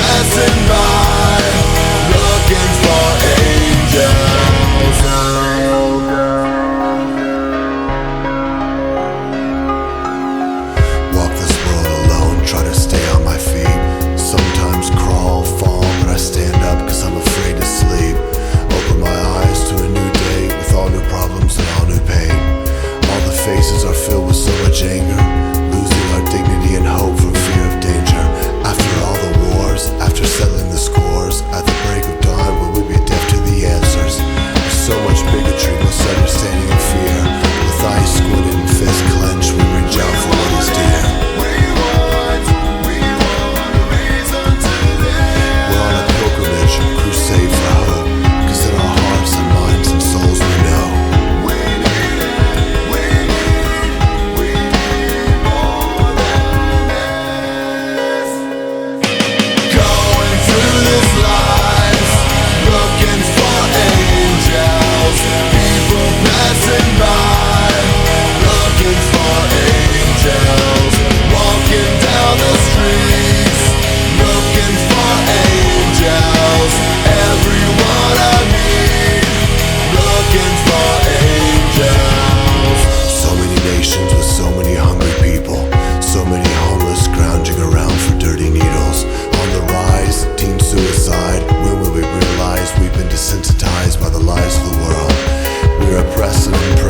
passing by, looking for angels. Walk this world alone, try to stay on my feet. Sometimes crawl, fall, but I stand up cause I'm afraid to sleep. Open my eyes to a new day with all new problems and all new pain. All the faces are filled with so much anger, losing our dignity and hope from fear of danger. After all the wars, after settling the scores, at the break of dawn will we be deaf to the answers? There's so much bigotry, misunderstanding and fear. With eyes squinted and fists clenched, we reach out for what is dear. We're on a pilgrimage, crusade for hope, cause in our hearts and minds and souls we know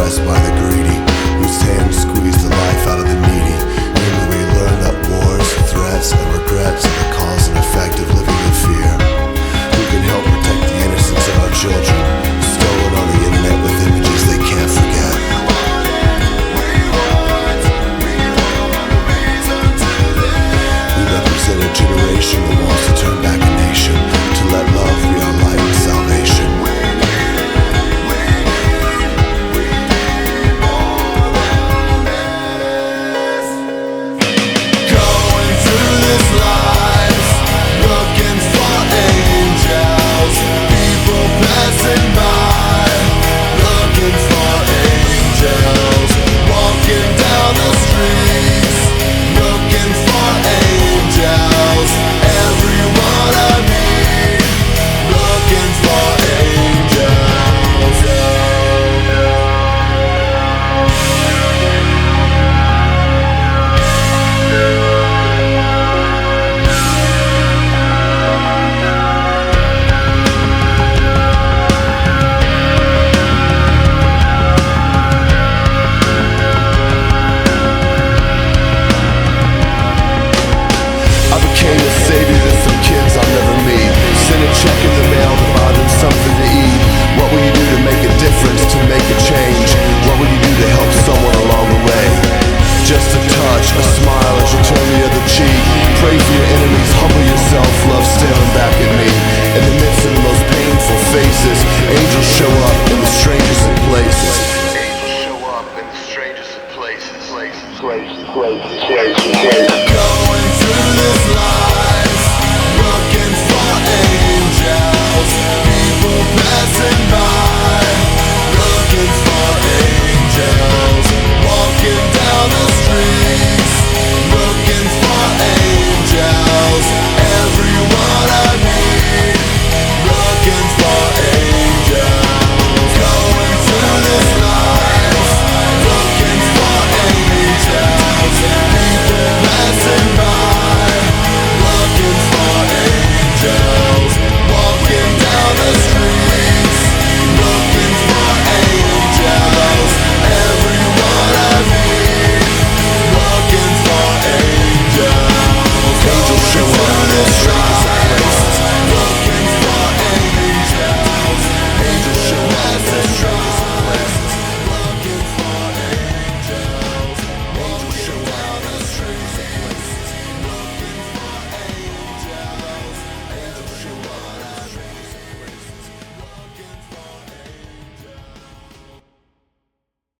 by the greedy, whose hands squeeze the life out of the needy. When will we learn that wars, threats, and regrets are the cause and effect of living in fear? Who can help protect the innocence of our children, stolen on the internet with images they can't forget? We represent a generation that wants to turn back a nation, to let love be our light and salvation. Angels show up in the strangest of places. Angels show up in the strangest of places.